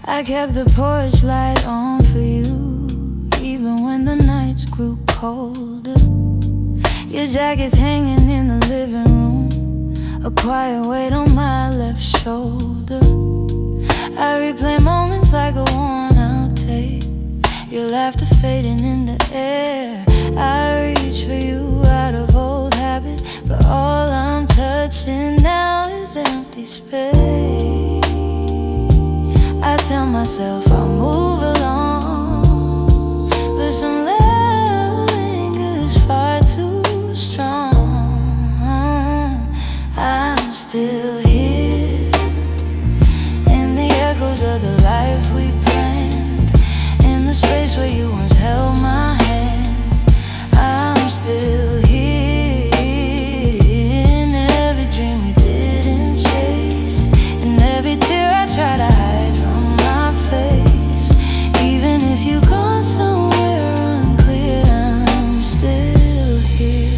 I kept the porch light on for you, even when the nights grew colder. Your jacket's hanging in the living room, a quiet weight on my left shoulder. I replay moments like a worn-out tape, your laughter fading in the air. I reach for you out of old habit, but all I'm touching now is empty space. I tell myself I'll move along, but some love lingers far too strong. I'm still here in the echoes of the life we planned, in the space where you once held my hand. I'm still here in every dream we didn't chase, in every tear I try to hide from my face. Even if you've gone somewhere unclear, I'm still here.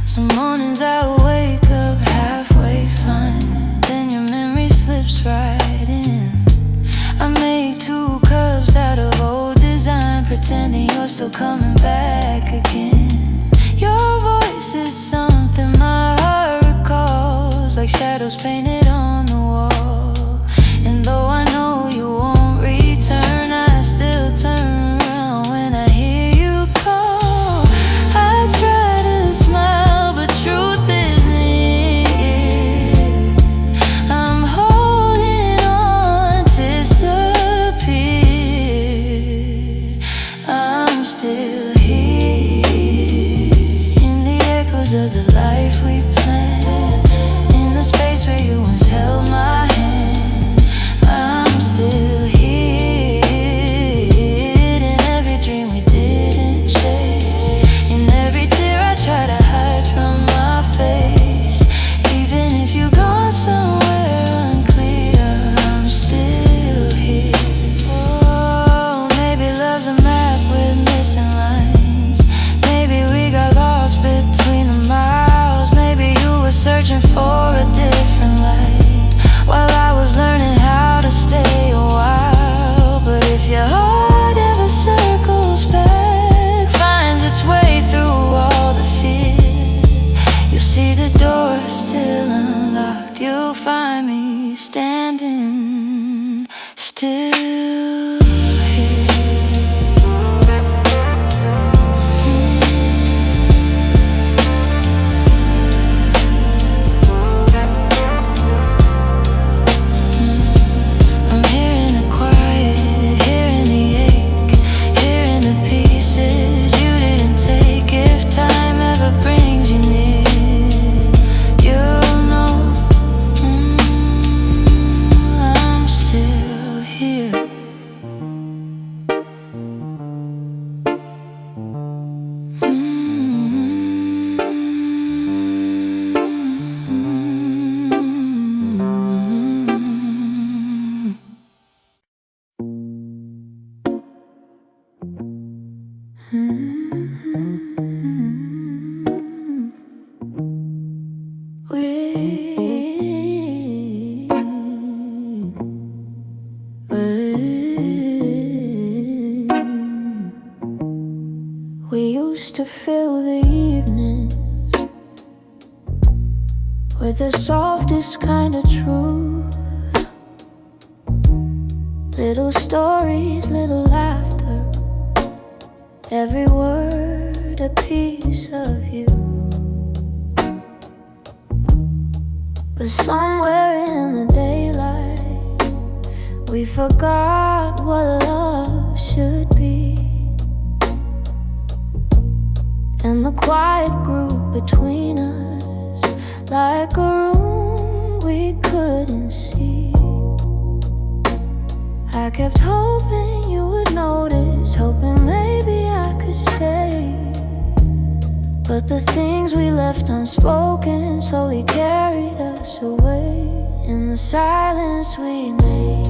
Some mornings I wake up halfway fine, then your memory slips right in. I make 2 cups out of old design, pretending you're still coming back again. Your voice is something my heart recalls, like shadows painted on the wall. And though I know you won't return, I still turn around when I hear you call. I try to smile, but truth isn't it. I'm holding on, disappeared. I'm still here in the echoes of the life we planned, in the space where you once held my hand. I'm still here in every dream we didn't chase, in every tear I try to hide from my face. Even if you've gone somewhere unclear, I'm still here. Oh, maybe love's a map with missing lines. Maybe we got lost between the miles. Maybe you were searching for a different light, while I was learning how to stay a while. But if your heart ever circles back, finds its way through all the fear, you'll see the door still unlocked. You'll find me standing still here. I'm hearing the quiet, hearing the ache, hearing the pieces you didn't take. If time ever brings you near, you'll know I'm still here. We used to fill the evenings with the softest kind of truth. Little stories, little laughter, every word a piece of you. But somewhere in the daylight, we forgot what love should be. And the quiet grew between us, like a room we couldn't see. I kept hoping you would notice, hoping maybe I could stay. But the things we left unspoken slowly carried us away. In the silence we made,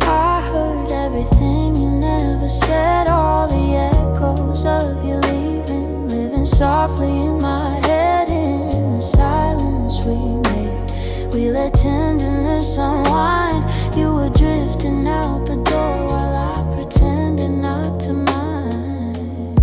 I heard everything you never said, all the echoes of you leaving, living softly in my head. In the silence we made, we let tenderness endless unwind. You were drifting out the door while I pretended not to mind.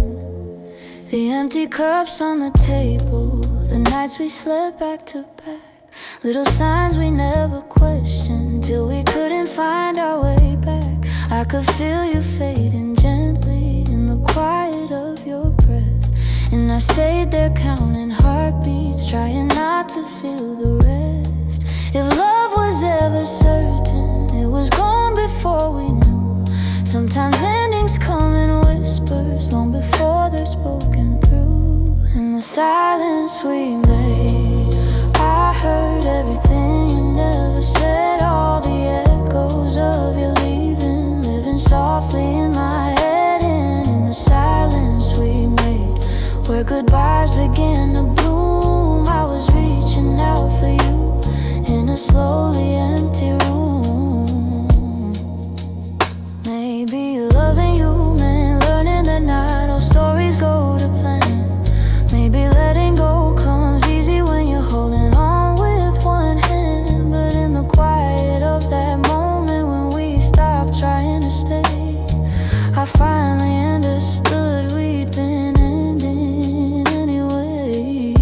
The empty cups on the table, the nights we slept back to back, little signs we never questioned till we couldn't find our way back. I could feel you fading gently in the quiet of your breath, and I stayed there counting heartbeats, trying not to feel the rest. If love was ever certain, it was gone before we knew. Sometimes endings come in whispers long before they're spoken through. In the silence we made, I heard everything you never said, all the echoes of you leaving, living softly in my head. And in the silence we made, where goodbyes began to bloom, I was reaching out for you in a slowly empty room. Maybe loving you meant learning that not all stories go to plan. Maybe letting go comes easy when you're holding on with one hand. But in the quiet of that moment when we stopped trying to stay, I finally understood we'd been ending anyway.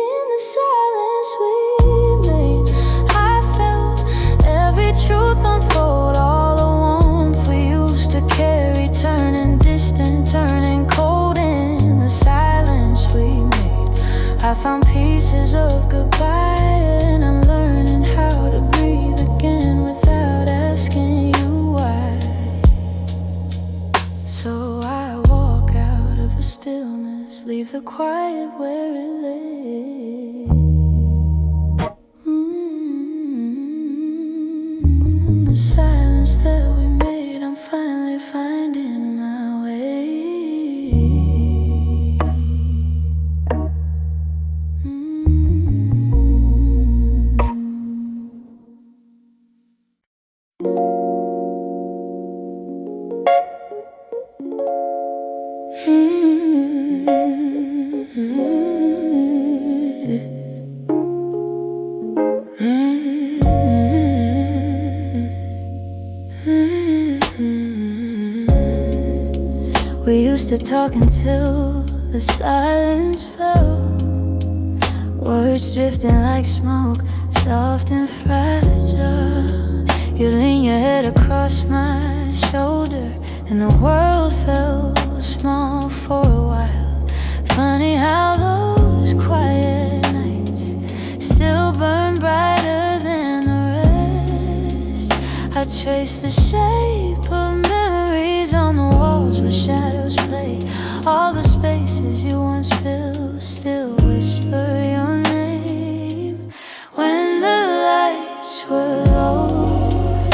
In the silence we made, I felt every truth unfold, all the warmth we used to carry, turning distant, turning cold. In the silence we made, I found pieces of goodbye, and I'm learning how to breathe again without asking you why. So I walk out of the stillness, leave the quiet where it lay. In the silence that we made, I'm finally finding my way. We used to talk until the silence fell, words drifting like smoke, soft and fragile. You lean your head across my shoulder, and the world felt small for a while. Funny how those quiet nights still burn brighter than the rest. I trace the shape of memories on the walls where shadows play. All the spaces you once filled still whisper your name. When the lights were low,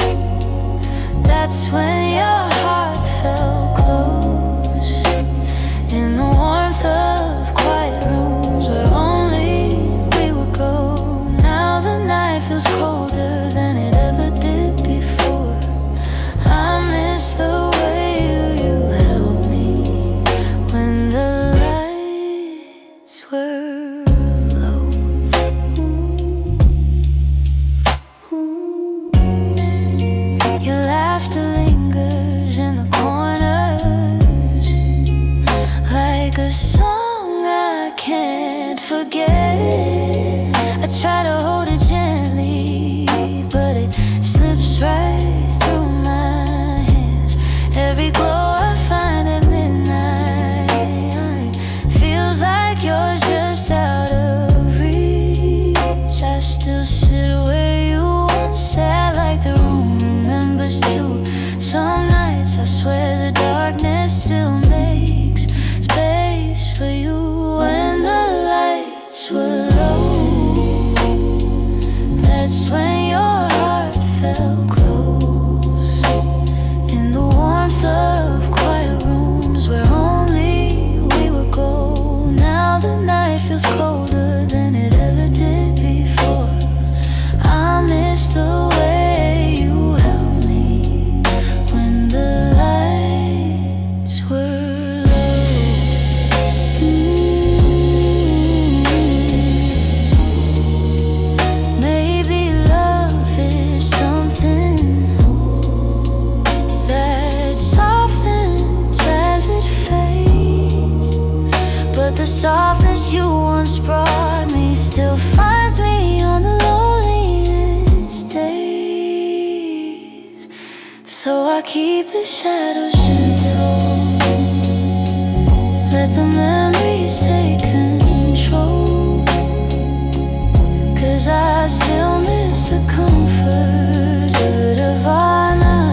that's when your heart felt close. In the warmth of quiet rooms where only we would go. Now the night feels colder than it ever did before. I miss the way you held me when I keep the shadows gentle, let the memories take control. 'Cause I still miss the comfort of our nights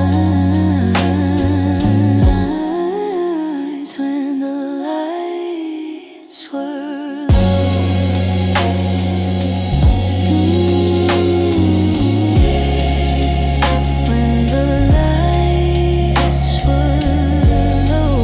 when the lights were low. When the lights were low.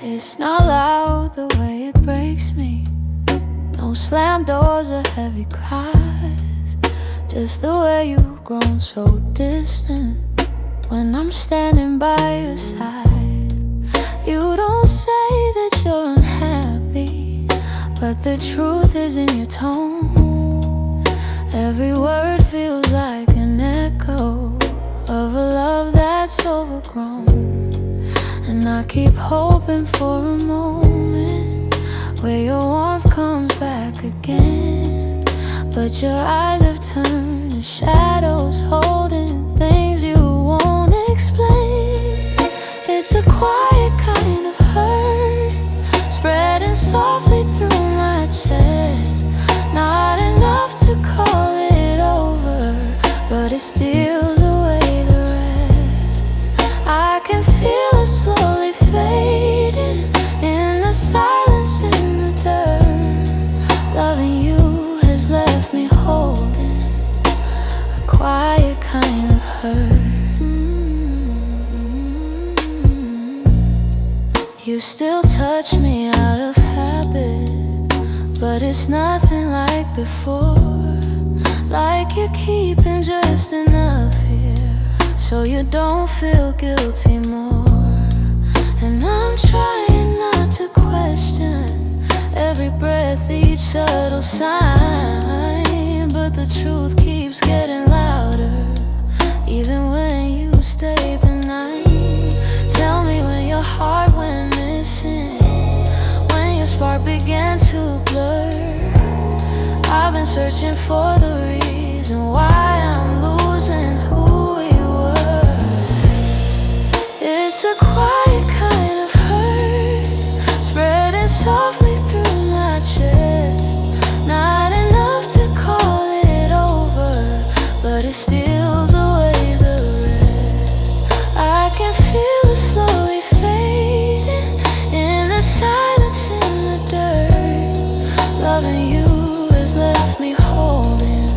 It's not loud the way it breaks me, no slam doors or heavy cries, just the way you've grown so distant when I'm standing by your side. You don't say that you're unhappy, but the truth is in your tone. Every word feels like an echo of a love that's overgrown. And I keep hoping for a moment where your warmth comes back again, but your eyes have turned to shadows, holding things you won't explain. It's a quiet kind of hurt, spreading softly through my chest. Not enough to call it over, but it steals away the rest. I can feel it slowly fading in the silence, in the dirt. Loving you has left me holding a quiet kind of hurt. You still touch me out of habit, but it's nothing like before. Like you're keeping just enough here so you don't feel guilty more. And I'm trying not to question every breath, each subtle sign, but the truth keeps getting louder, even when you stay benign. Tell me when your heart went missing, when your spark began to blur. I've been searching for the reason why I'm losing who we were. It's a quiet kind of hurt, spreading softly through my chest. Not enough to call it over, but it steals away the rest. I can feel it slowly fading in the silence, in the dirt. Loving you has left me holding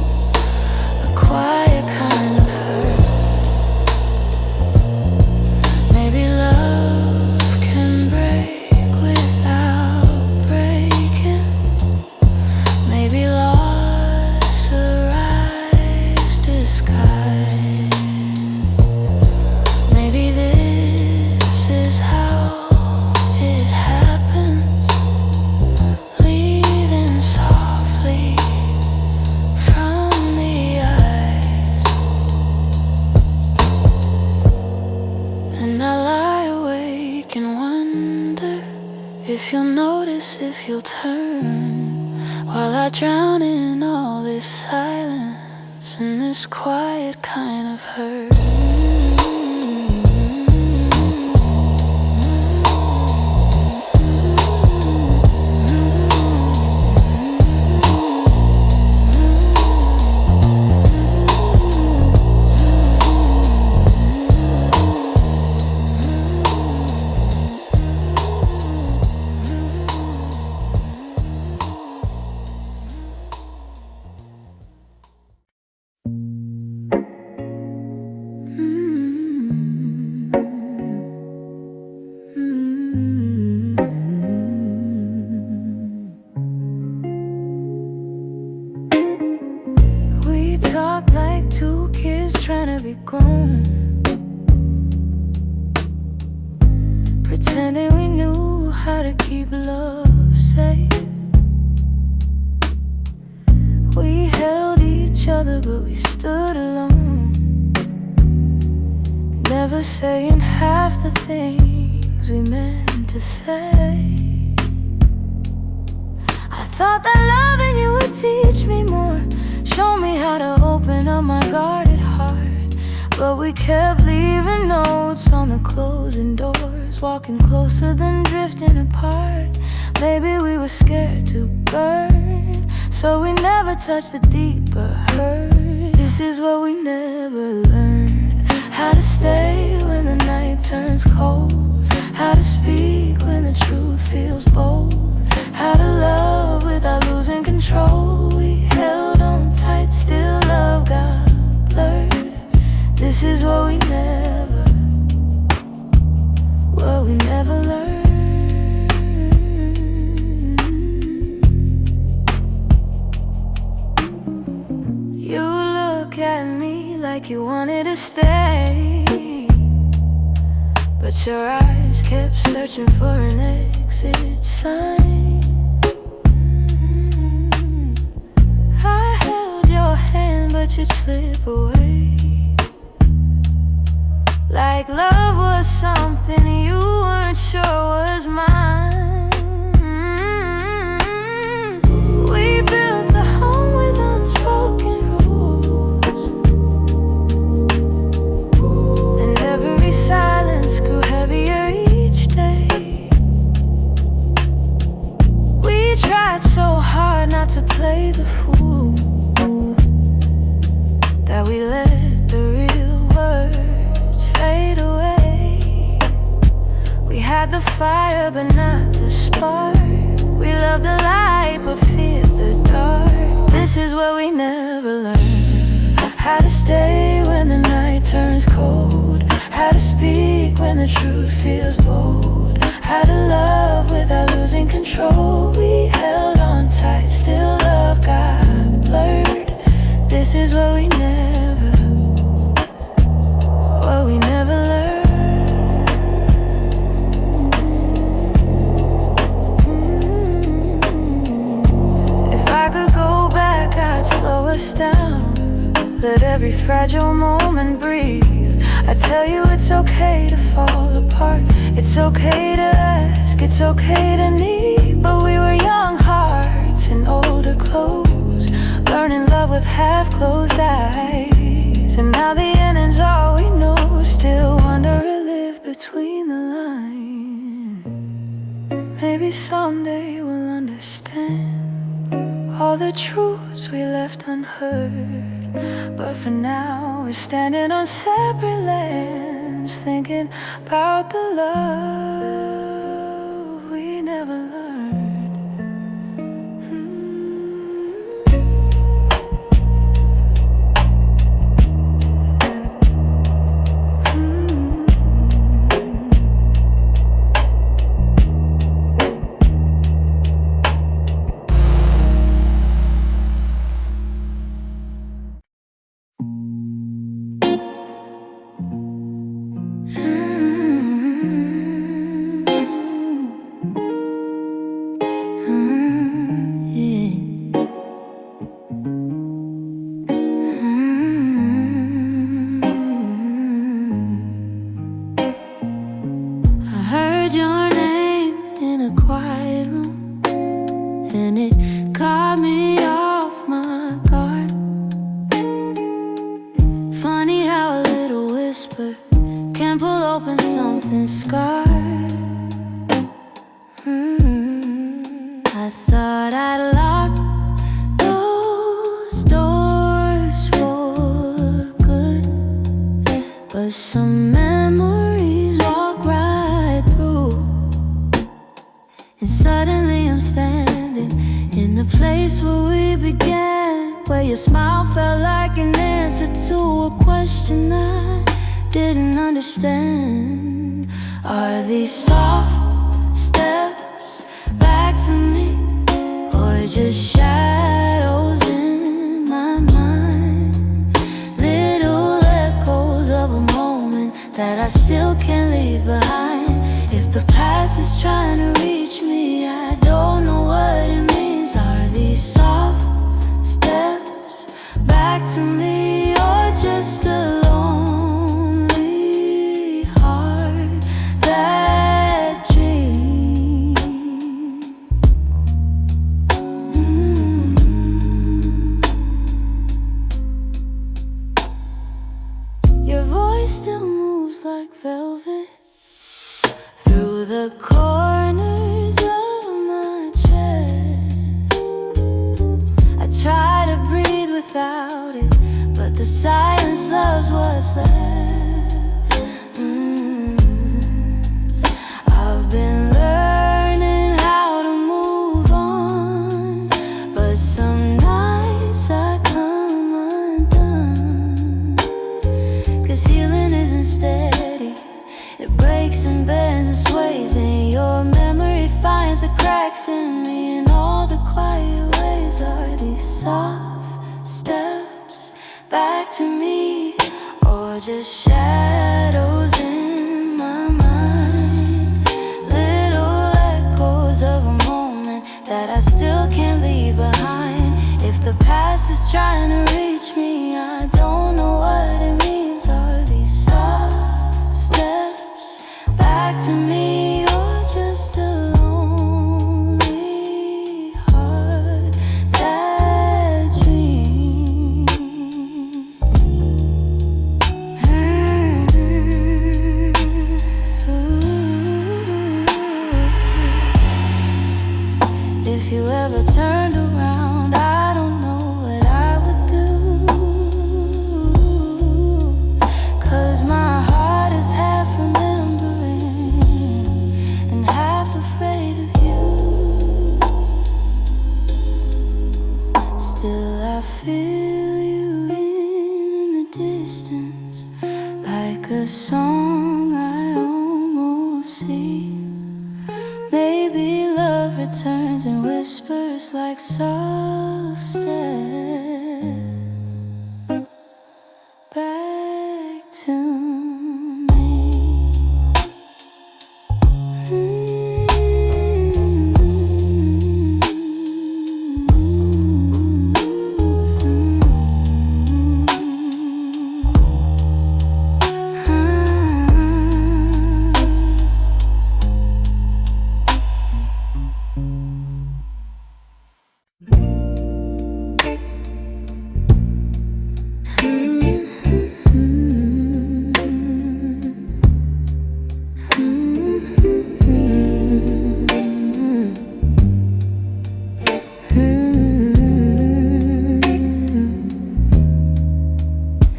a quiet kind of hurt. Maybe love can break without breaking. Maybe loss arrives disguised. Maybe this is how it happens, leaving softly from the eyes. And I lie awake and wonder if you'll notice, if you'll turn, while I drown in all this silence and this quiet kind of hurt. We talk like two kids trying to be grown. pretending we knew how to keep love safe. We held each other, but we stood alone, never saying half the things we meant to say. I thought that loving you would teach me more, show me how to open up my guarded heart. But we kept leaving notes on the closing doors, walking closer than drifting apart. Maybe we were scared to burn, so we never touched the deeper hurt. This is what we never learned: how to stay when the night turns cold, how to speak when the truth feels bold, how to love without losing control. We held on tight, still love got blurred. This is what we never learned. You look at me like you wanted to stay, but your eyes kept searching for an exit sign. I held your hand, but you'd slip away, like love was something you weren't sure was mine. We built a home with unspoken rules, and every silence grew heavier each day. We tried so hard not to play the fool, that we let the real words fade away. We had the fire but not the spark. We loved the light but feared the dark. This is what we never learned: how to stay when the night turns cold, how to speak when the truth feels bold, how to love without losing control. We held on tight, still love got blurred. This is what we never learned. If I could go back, I'd slow us down, let every fragile moment breathe. I tell you it's okay to fall apart, it's okay to ask, it's okay to need. But we were young hearts in older clothes, learning love with half-closed eyes. And now the ending's all we know, still wonder or live between the lines. Maybe someday we'll understand all the truths we left unheard. But for now we're standing on separate lands, thinking about the love we never learned. Your name in a quiet room, and it caught me off my guard. Funny how a little whisper can pull open something scarred. I thought I'd lock those doors for good, but some memories walk right through. And suddenly I'm standing in the place where we began, where your smile felt like an answer to a question I didn't understand. Are these soft steps back to me, or just shadows in my mind? Little echoes of a moment that I still can't leave behind. If the past is trying to reach me, I don't know what it means. Are these soft steps back to me, or just a lonely heart that dreams? Your voice still moves like velvet through the corners of my chest. I try to breathe without it, but the silence loves what's left. I've been learning how to move on, but some nights I come undone. 'Cause healing isn't steady, it breaks and bends and sways, and your memory finds the cracks in me. And all the quiet ways are these soft steps back to me, or just shadows in my mind, little echoes of a moment that I still can't leave behind. If the past is trying to reach me, I don't know what it means. Are these soft steps back to me, or just a lonely heart that dreams? If you ever turned around, I don't know what I would do, 'cause my heart is half remembering and half afraid of you. Still I feel you in the distance, like a song I almost see. Maybe love returns and whispers like soft steps back to me.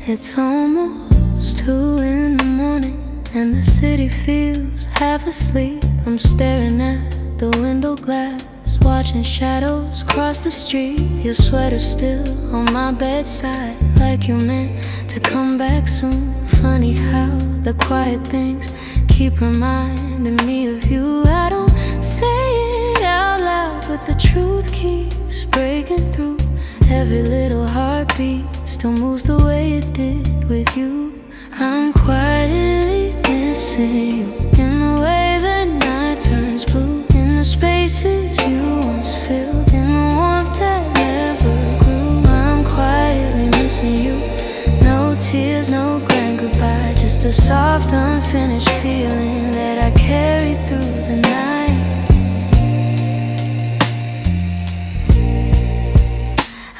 It's almost 2 in the morning, and the city feels half asleep. I'm staring at the window glass, watching shadows cross the street. Your sweater still on my bedside, like you meant to come back soon. Funny how the quiet things keep reminding me of you. I don't say it out loud, but the truth keeps breaking through. Every little heartbeat still moves the way it did with you. I'm quietly missing you, in the way the night turns blue, in the spaces you once filled, in the warmth that never grew. I'm quietly missing you. No tears, no grand goodbye, just a soft unfinished feeling that I carry through the night.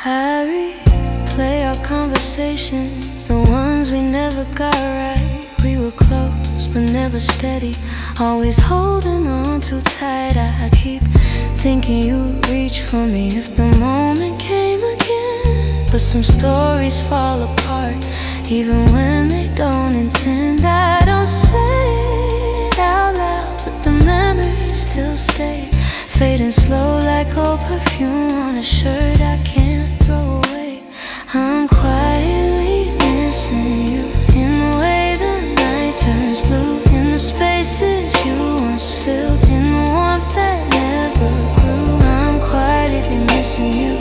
I replay our conversations, the ones we never got right. We were close but never steady, always holding on too tight. I keep thinking you'd reach for me if the moment came again, but some stories fall apart even when they don't intend. I don't say it out loud, but the memories still stay, fading slow like old perfume on a shirt I can't throw away. I'm quietly missing you, in the way the night turns blue, in the spaces you once filled, in the warmth that never grew. I'm quietly missing you.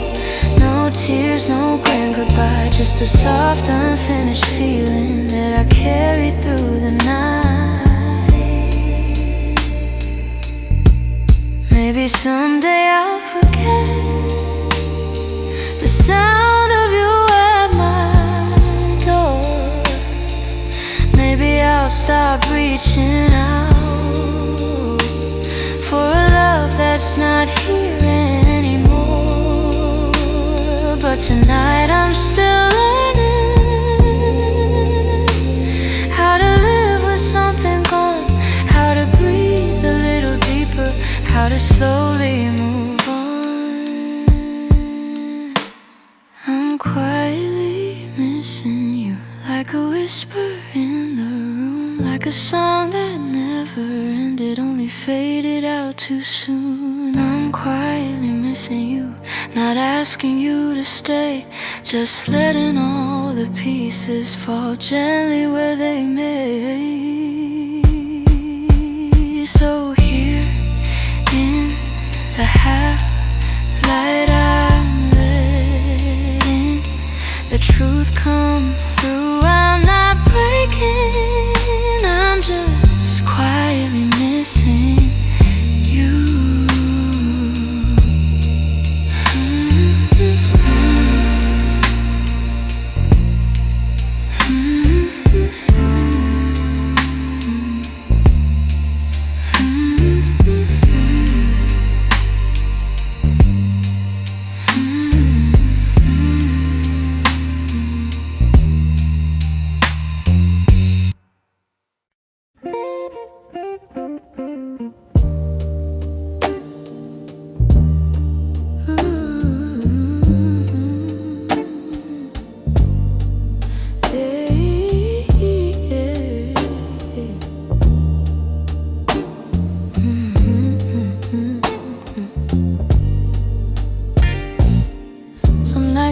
No tears, no grand goodbye, just a soft unfinished feeling that I carry through the night. Maybe someday I'll forget the sound of you at my door. Maybe I'll stop reaching out for a love that's not here anymore. But tonight I'm still learning how to live with something gone, how to breathe a little deeper, how to slowly move on. I'm quietly missing you, like a whisper in the room, like a song that never ended, only faded out too soon. I'm quietly missing you, not asking you to stay, just letting all the pieces fall gently where they may. So here in the half light, I'm letting the truth come through. I'm not breaking, I'm just quietly missing you.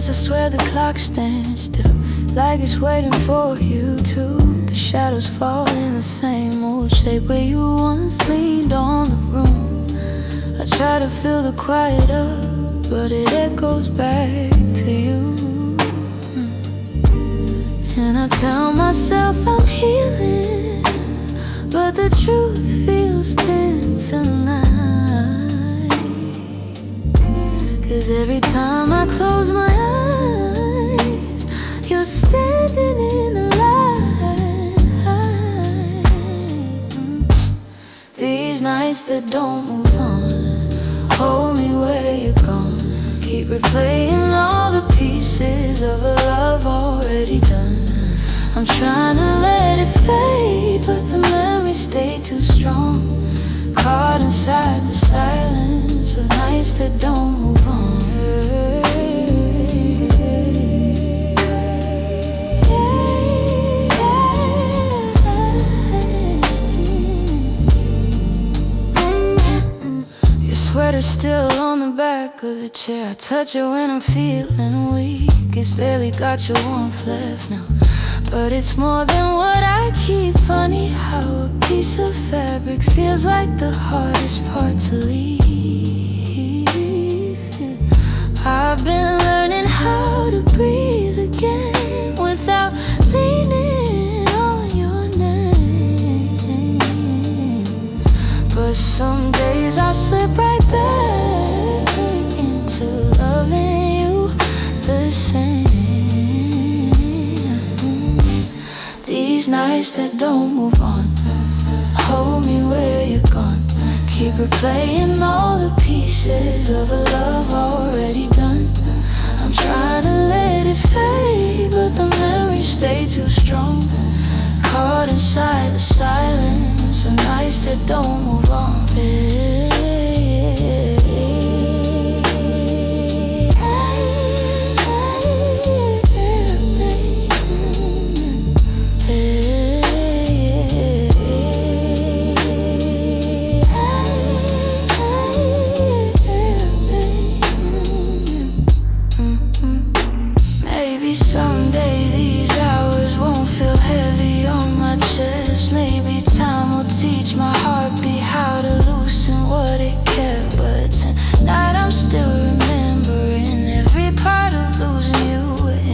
I swear the clock stands still, like it's waiting for you too. The shadows fall in the same old shape where you once leaned on the room. I try to fill the quiet up, but it echoes back to you. And I tell myself I'm healing, but the truth feels thin tonight. 'Cause every time I close my eyes, you're standing in the light. These nights that don't move on, hold me where you're gone. Keep replaying all the pieces of a love already done. I'm trying to let it fade, but the memories stay too strong. Caught inside the silence of nights that don't move on. Your sweater's still on the back of the chair. I touch it when I'm feeling weak. It's barely got your warmth left now, but it's more than what I keep. Funny how a piece of fabric feels like the hardest part to leave. I've been learning how to breathe again without leaning on your name. But some days I slip right back into loving you the same. These nights that don't move on, hold me where you're gone. Keep replaying all the pieces of a love already done. I'm trying to let it fade, but the memories stay too strong. Caught inside the silence of nights that don't move on. Someday these hours won't feel heavy on my chest. Maybe time will teach my heartbeat how to loosen what it kept. But tonight I'm still remembering every part of losing you.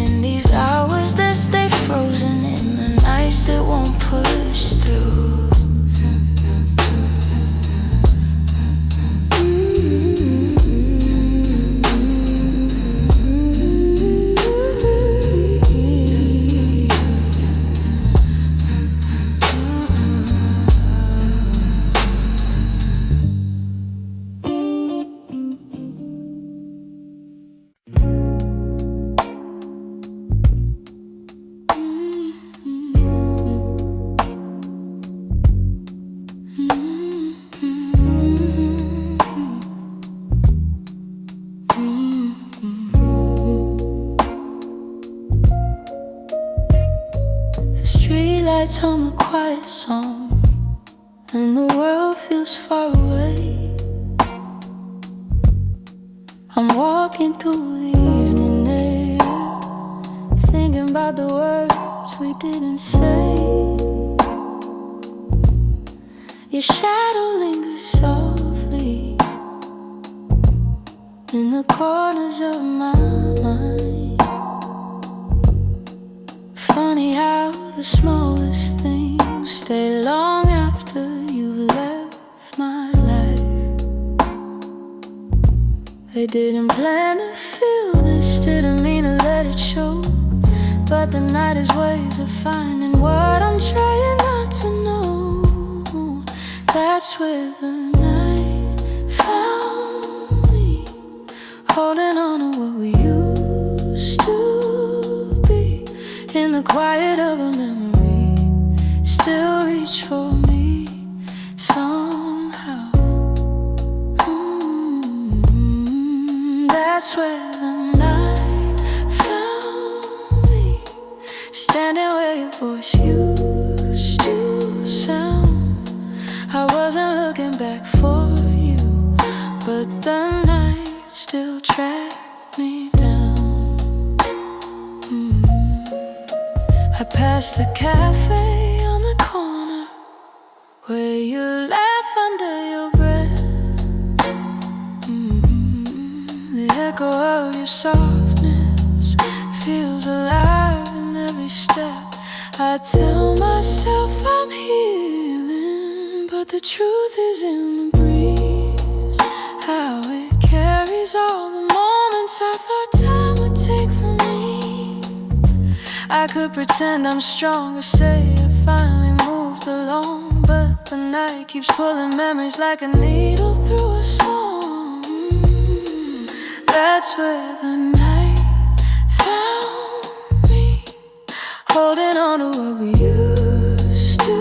In these hours that stay frozen, in the nights that won't push through. Streetlights hum a quiet song, and the world feels far away. I'm walking through the evening air, thinking about the words we didn't say. Your shadow lingers softly in the corners of my mind. Funny how the smallest things stay long after you've left my life. I didn't plan to feel this, didn't mean to let it show, but the night is ways of finding what I'm trying not to know. That's where the night found me, holding on to what we used to be. In the quiet of a memory, still reach for me somehow. That's where the night found me, standing where your voice used to sound. I wasn't looking back for you, but the night still tracked me down. I passed the cafe on the corner where you laugh under your breath. The echo of your softness feels alive in every step. I tell myself I'm healing, but the truth is in the breeze, how it carries all the moments I thought time would take from me. I could pretend I'm strong or say I finally moved along, but the night keeps pulling memories like a needle through a song. That's where the night found me, holding on to what we used to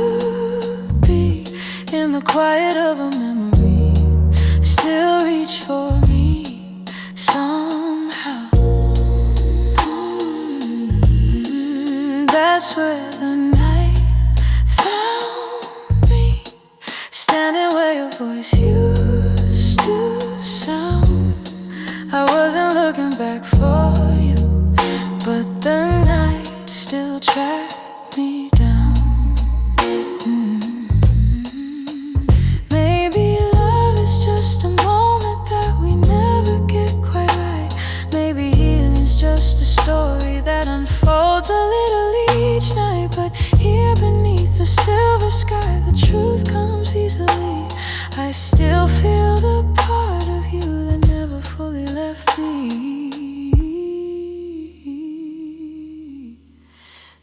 be. In the quiet of a memory, still reach for me somehow. That's where the night found me, standing where your voice used to sound. I wasn't looking back for you, but the night still tracked me down. Maybe love is just a moment that we never get quite right. Maybe healing's just a story that unfolds a little each night. But here beneath the silver sky, the truth comes easily. I still feel the part of you that never fully left me.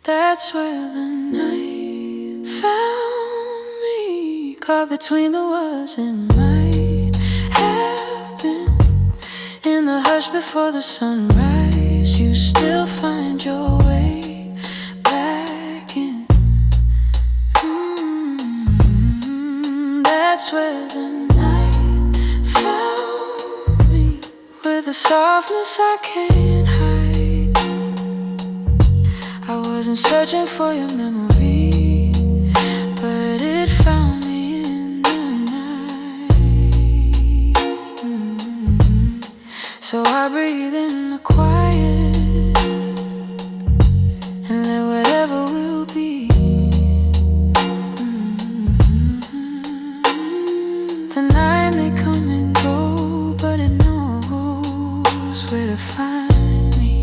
That's where the night found me, caught between the was and might have been. In the hush before the sunrise, you still find your way back in. That's where the night found me, with a softness I can't hide. I wasn't searching for your memory, but it found me in the night. So I breathe in the quiet and let whatever will be. The night may come and go, but it knows where to find me.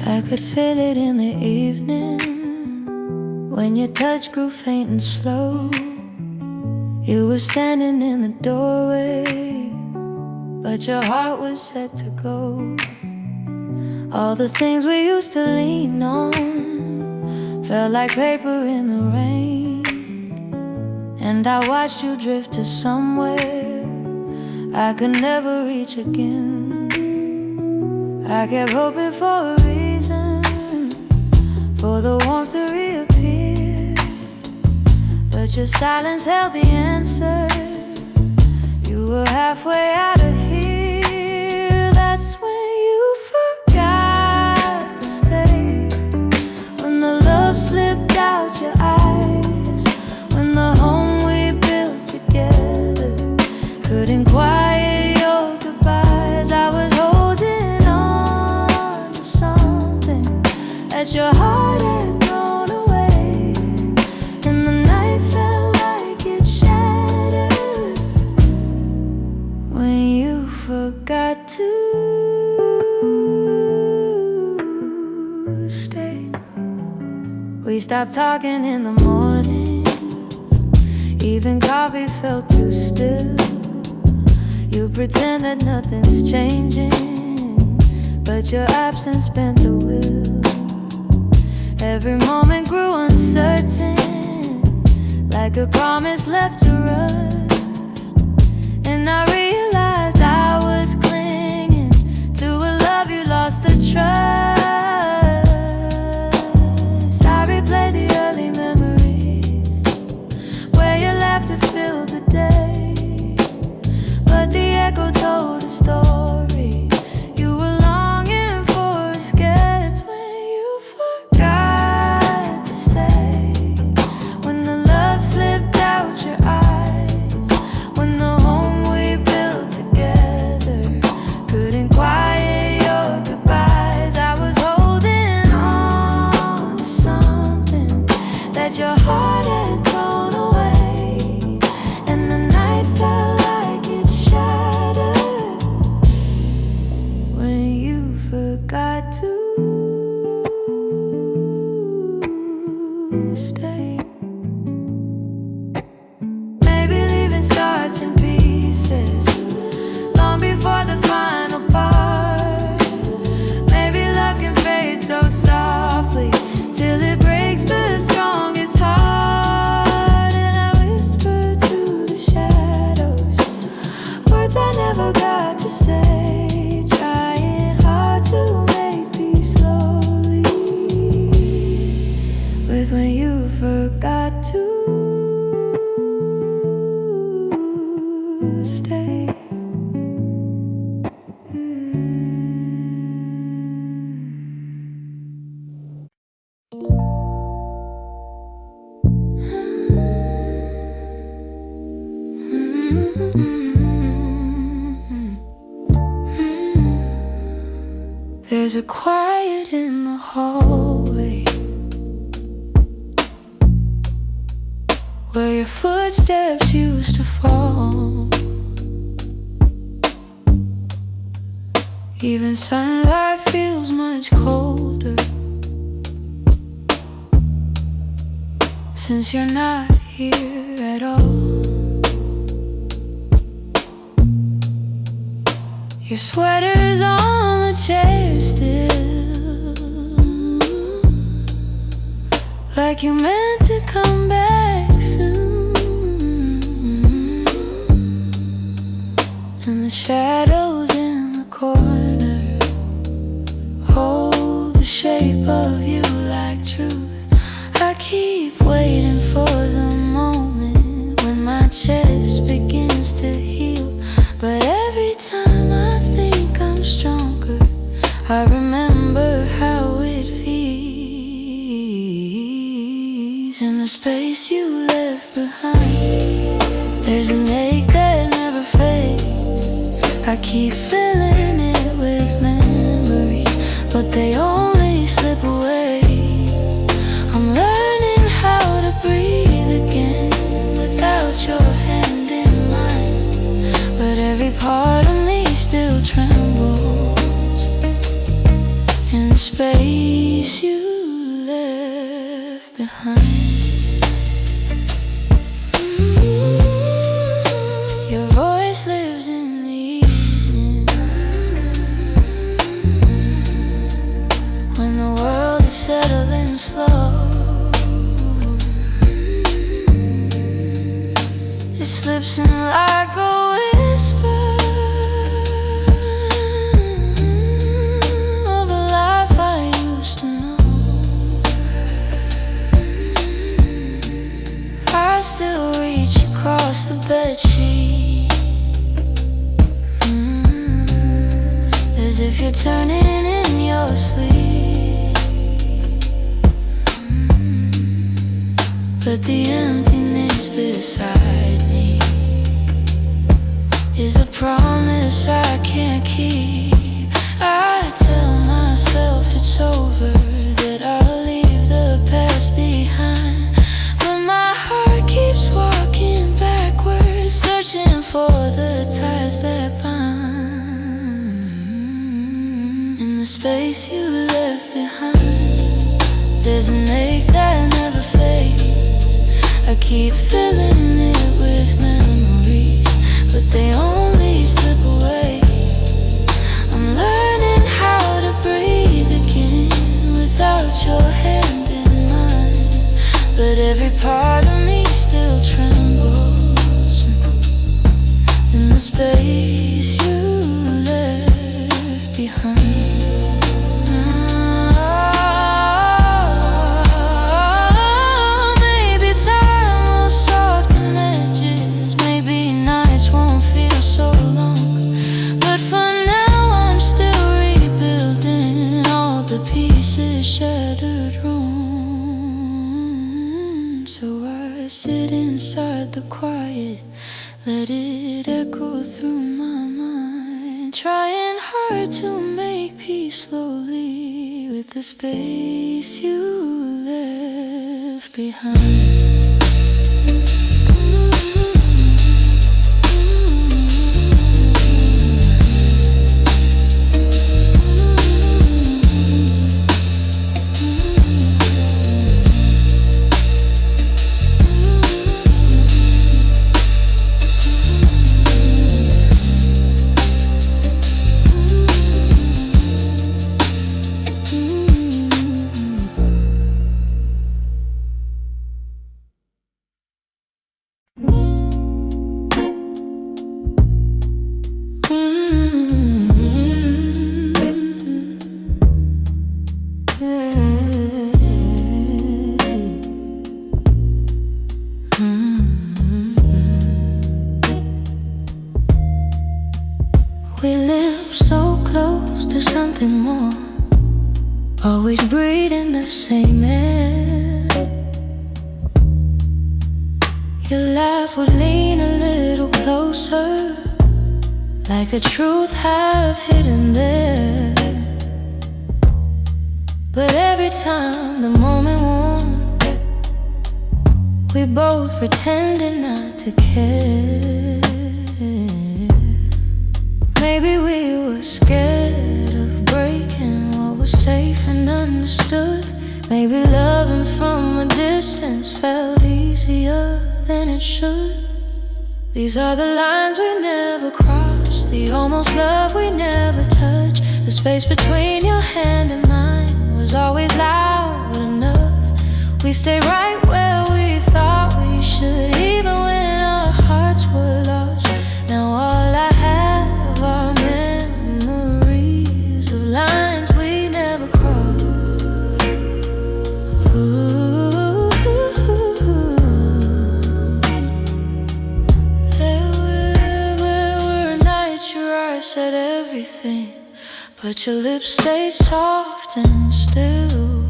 I could feel it in the evening, when your touch grew faint and slow. You were standing in the doorway, but your heart was set to go. All the things we used to lean on felt like paper in the rain, and I watched you drift to somewhere I could never reach again. I kept hoping for a reason, for the warmth to reappear, but your silence held the answer. You were halfway out of here. That's when you forgot to stay. When the love slipped out your eyes, when the home we built together couldn't quiet your goodbyes. I was holding on to something that your heart had thrown away, and the night felt like it shattered when you forgot to stay. We stopped talking in the mornings, even coffee felt too still. You pretend that nothing's changing, but your absence bent the wheel. Every moment grew uncertain, like a promise left to rust. And I realized I was clinging to a love you lost the trust. I replay the early memories where your laughter filled the day, but the echo told a story. You were longing for escape. It's when you forgot to stay, when the love slipped out your eyes, when the home we built together couldn't quiet your goodbyes. I was holding on to something that your heart had thrown away, and the night felt like it shattered when you forgot to stay. Maybe leaving starts in pieces long before the final part. Maybe love can fade so softly till it breaks the strongest heart. And I whisper to the shadows words I never got to say, trying hard to make peace slowly with when you forgot to stay. There's a quiet in the hallway where your footsteps used to fall. Even sunlight feels much colder since you're not here at all. Your sweater's on the chair still, like you meant to come back soon. And the shadows in the corner hold the shape of you like truth. I keep waiting for the moment when my chest begins to heal, but every time I think I'm stronger, I remember how it feels. In the space you left behind, there's an ache that never fades. I keep filling it with memories, but they only slip away. I'm learning how to breathe again without your hand in mine, but every part of me still trembles in the space you left behind. Your voice lives in the evening, when the world is settling slow. It slips in like a whisper of a life I used to know. if you're turning in your sleep. But the emptiness beside me is a promise I can't keep. I tell myself it's over, that I'll leave the past behind, but my heart keeps walking backwards, searching for the ties that bind. In the space you left behind, there's an ache that never fades. I keep filling it with memories, but they only slip away. I'm learning how to breathe again without your hand in mine, but every part of me still trembles in the space you left behind. Shattered room, so I sit inside the quiet, let it echo through my mind, trying hard to make peace slowly with the space you left behind. We live so close to something more, always breathing the same air. Your laugh would lean a little closer, like a truth half hidden there. But every time the moment warmed, we both pretended not to care. Maybe we were scared of breaking what was safe and understood. Maybe loving from a distance felt easier than it should. These are the lines we never crossed, the almost love we never touched. The space between your hand and mine was always loud enough. We stayed right where we thought we should, even when our hearts were lost. Now all I have are memories of lines we never crossed. There were nights your eyes said everything, but your lips stayed soft and still.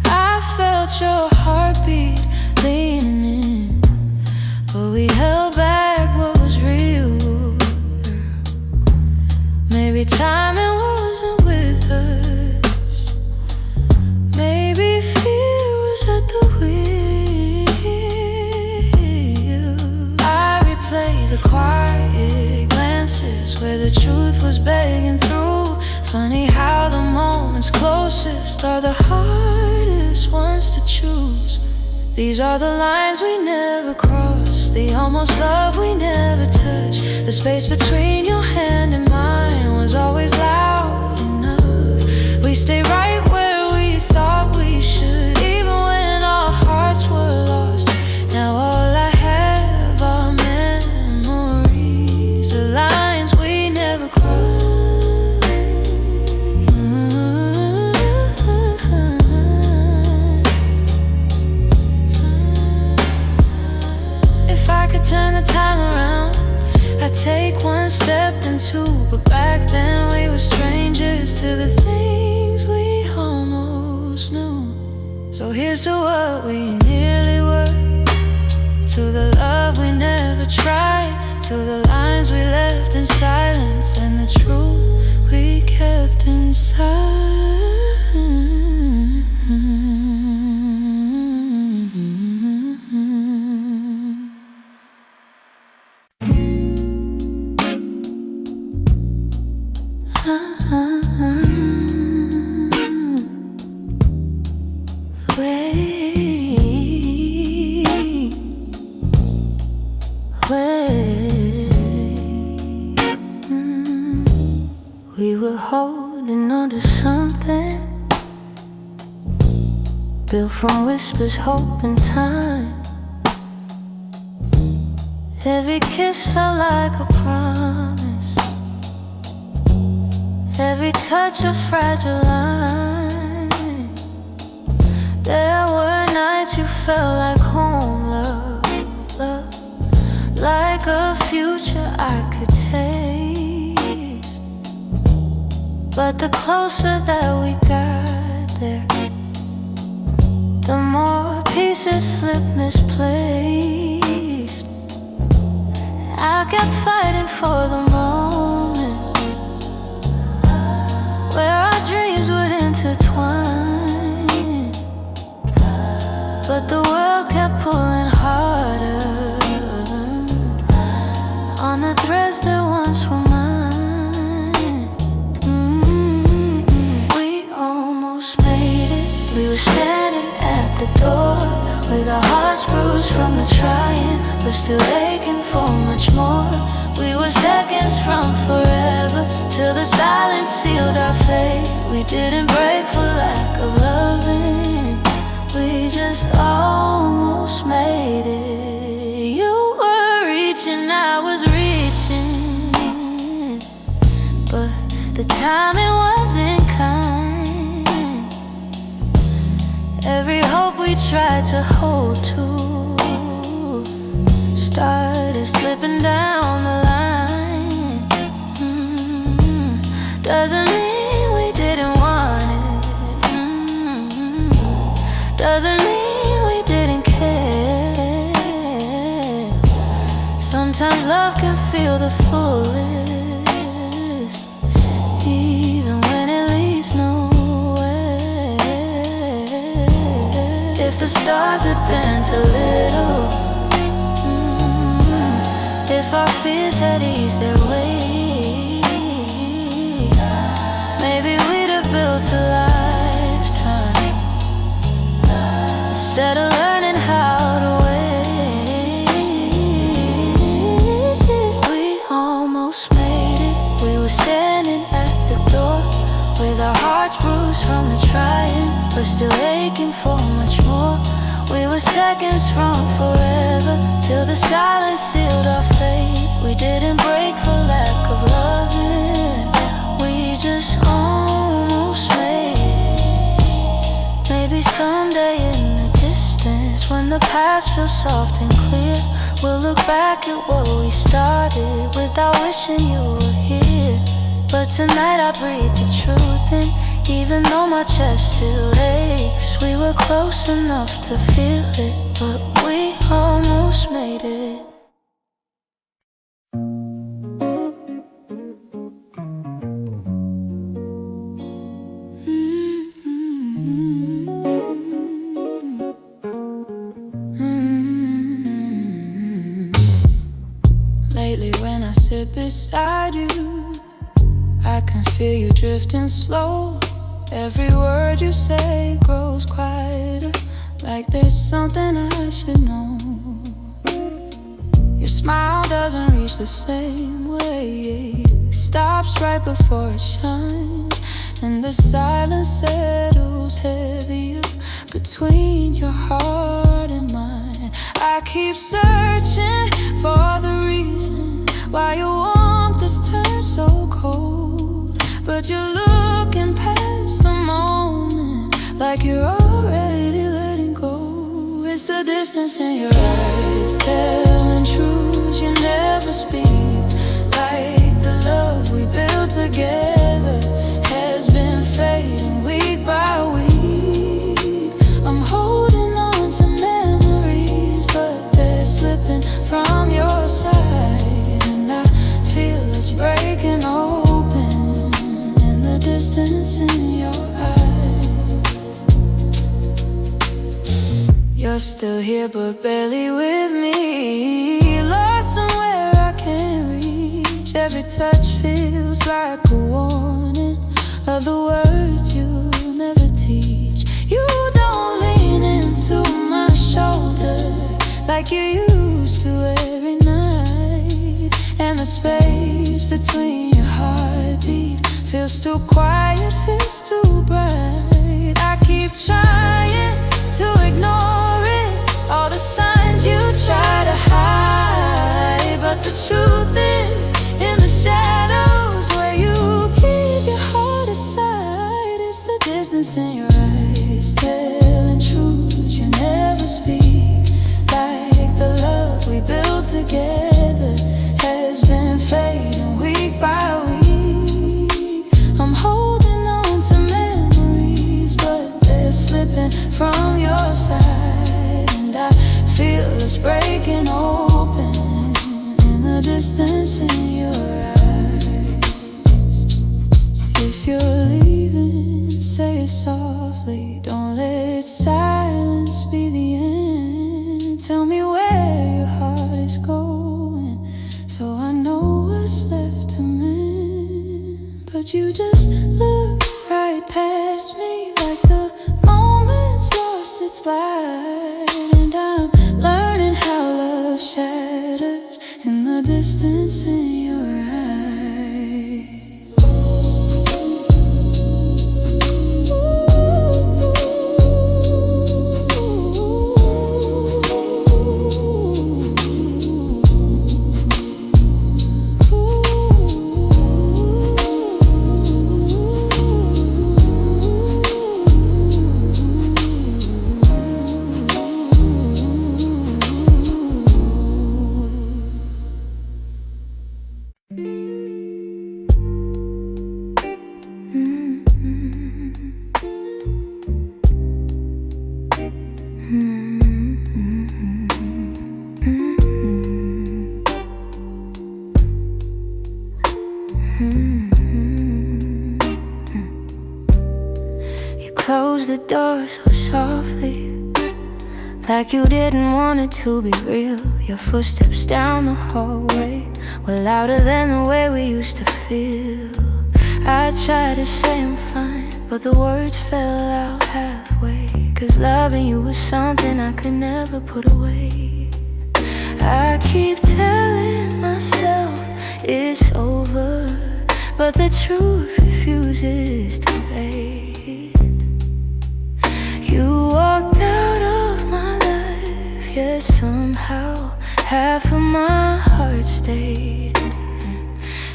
I felt your heartbeat leaning in, but we held back what was real. Maybe timing wasn't with us, maybe fear was at the wheel. I replay the quiet glances where the truth was begging through. Funny how the moments closest are the hardest ones to choose. These are the lines we never crossed, the almost love we never touched. The space between your hand and mine was always loud enough. We stayed right where we thought we should, even when our hearts were lost. Now all I have are memories, the lines we never crossed. If I could turn the time around, I'd take one step then two, But back then we were strangers to the things we almost knew. So here's to what we nearly were, to the love we never tried, to the lines we left in silence, and the truth we kept inside. We were holding on to something built from whispers, hope, and time. Every kiss felt like a promise, every touch a fragile line. There were nights you felt like home, love, love, like a future I could taste. But the closer that we got there, the more pieces slipped misplaced. I kept fighting for the moment where our dreams would intertwine, but the world kept pulling harder on the threads that once were mine. We almost made it. We were standing at the door with our hearts bruised from the trying, but still aching for much more. We were seconds from forever, till the silence sealed our fate. We didn't break for lack of loving, we just almost made it. You were reaching, I was reaching, but the timing wasn't kind. Every hope we tried to hold to started slipping down the line. Doesn't mean we didn't want it. Doesn't mean we didn't care. Sometimes love can feel the fullest, even when it leads nowhere. If the stars had been too little, if our fears had eased their way, maybe we'd have built a lifetime instead of learning how to wait. We almost made it. We were standing at the door with our hearts bruised from the trying, but still aching for much more. We were seconds from forever, till the silence sealed our fate. We didn't break for lack of loving, we just almost made it. Maybe someday in the distance, when the past feels soft and clear, we'll look back at what we started without wishing you were here. But tonight I breathe the truth in, even though my chest still aches. We were close enough to feel it, but we almost made it. Lately when I sit beside you, I can feel you drifting slow. Every word you say grows quieter, like there's something I should know. Your smile doesn't reach the same way, stops right before it shines, and the silence settles heavier between your heart and mine. I keep searching for the reason why your warmth has turned so cold, but you're looking past the moment like you're already letting go. It's the distance in your eyes telling truths you never speak, like the love we built together has been fading week by week. I'm holding on to memories, but they're slipping from your side, and I feel it's breaking open in the distance in your eyes. You're still here but barely with me, lost somewhere I can't reach. Every touch feels like a warning of the words you'll never teach. You don't lean into my shoulder like you used to every night, and the space between your heartbeat feels too quiet, feels too bright. I keep trying to ignore it, all the signs you try to hide, but the truth is in the shadows where you keep your heart aside. It's the distance in your eyes telling truths you never speak, like the love we built together has been fading week by week. I'm holding on to memories, but they're slipping from your side, and I feel it's breaking open in the distance in your eyes. If you're leaving, say it softly, don't let silence be the end. Tell me where your heart is going, so I know what's left to mend. But you just look right past me like the moment's lost its light, and I'm learning how love shatters in the distance in your eyes. You closed the door so softly, like you didn't want it to be real. Your footsteps down the hallway were louder than the way we used to feel. I tried to say I'm fine, but the words fell out halfway, 'cause loving you was something I could never put away. I keep telling myself it's over, but the truth refuses to fade. You walked out of my life, yet somehow half of my heart stayed.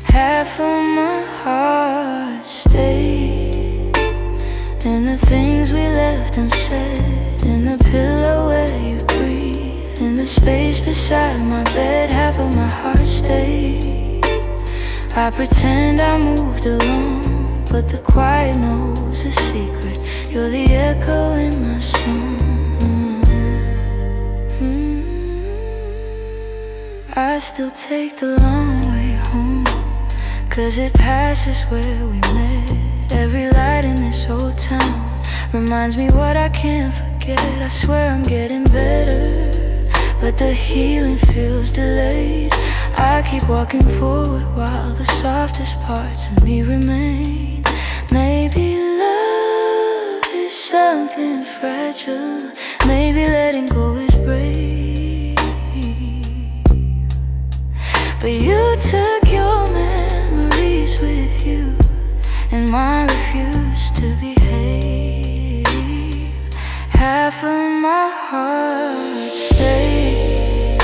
Half of my heart stayed in the things we left unsaid, in the pillow where you breathe, in the space beside my bed. Half of my heart stayed. I pretend I moved along, but the quiet knows a secret. You're the echo in my song. I still take the long way home, 'cause it passes where we met. Every light in this old town reminds me what I can't forget. I swear I'm getting better, but the healing feels delayed. I keep walking forward while the softest parts of me remain. Maybe love is something fragile, maybe letting go is brave, but you took your memories with you, and mine refused to behave. Half of my heart stayed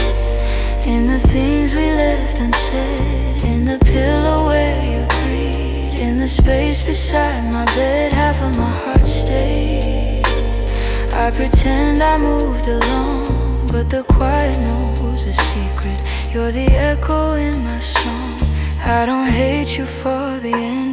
in the things we left unsaid, in the pillow where you breathe, in the space beside my bed. Half of my heart stayed. I pretend I moved along, but the quiet knows a secret. You're the echo in my song. I don't hate you for the end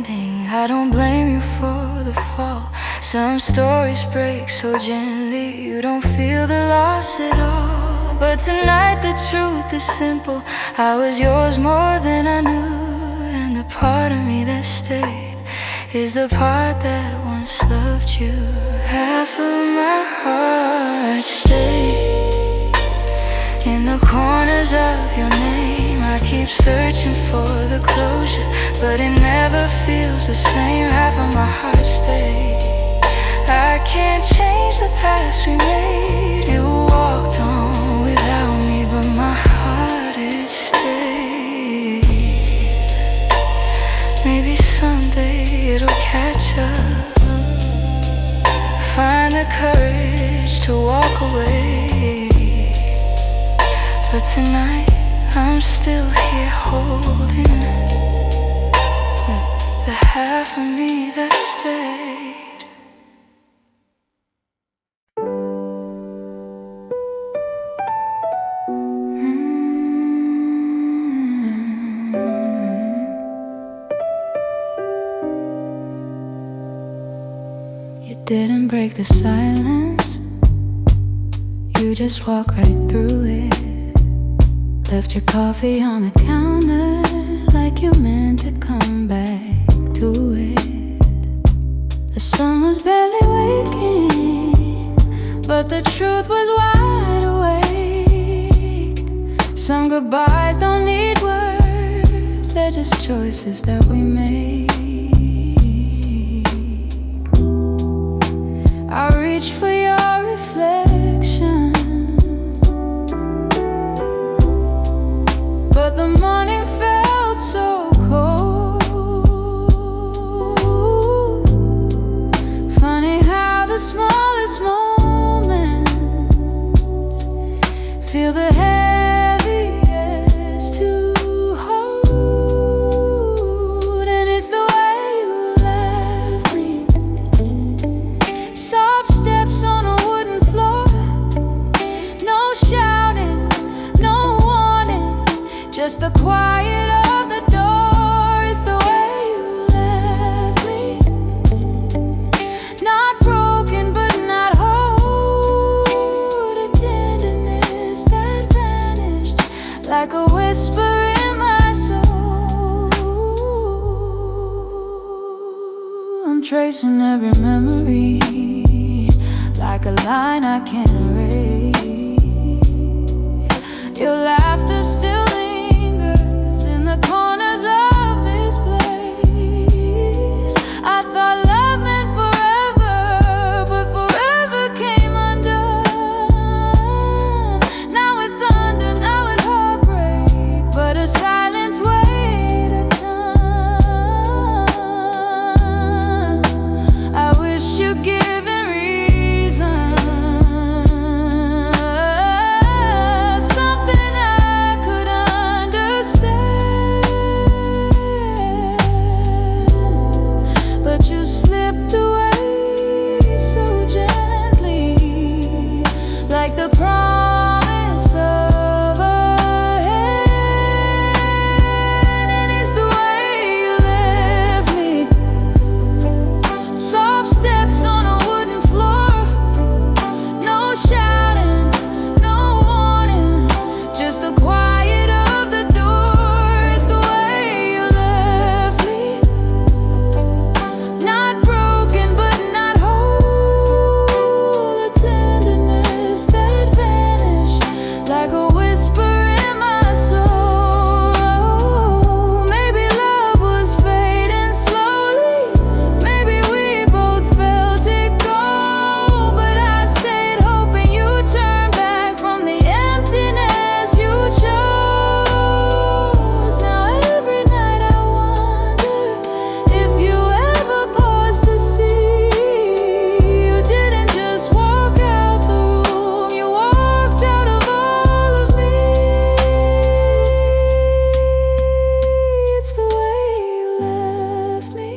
I don't blame you for the fall. Some stories break so gently you don't feel the loss at all. But tonight the truth is simple. I was yours more than I knew, and the part of me that stayed is the part that once loved you. Half of my heart stayed in the corners of your name. I keep searching for the closure, but it never feels the same. Half of my heart stayed. I can't change the past we made. You walked on without me, but my heart is stayed. Maybe someday it'll catch up, find the courage to walk away. But tonight I'm still here holding the half of me that stayed. You didn't break the silence, you just walked right through it. Left your coffee on the counter like you meant to come back to it. The sun was barely waking, but the truth was wide awake. Some goodbyes don't need words, they're just choices that we make. I reach for your reflection, but the morning felt so cold. Funny how the smallest moments feel the heaviest to hold. And it's the way you left me, soft steps on a wooden floor, no shouting, no warning, just the quiet of the door. It's the way you left me, not broken but not whole. A tenderness that vanished like a whisper in my soul. I'm tracing every memory like a line I can't erase. Your laughter still lingers in the corners of this place. I thought love meant forever, but forever came undone. Now with thunder, now with heartbreak, but a silence weighed a ton. I wish you'd given reason, something I could understand. But you slipped away so gently, like the promise of a hand. And it's the way you left me, soft steps on a wooden floor, no shouting, no warning, just the quiet of the door. It's the way you left me, not broken but not whole. A tenderness that vanished like a whisper in my soul. Maybe love was fading slowly, maybe we both felt it go, but I stayed hoping you'd turn back from the emptiness you chose. Now every night I wonder if you ever paused to see you didn't just walk out the room, you walked out of all of me. It's the way you left me,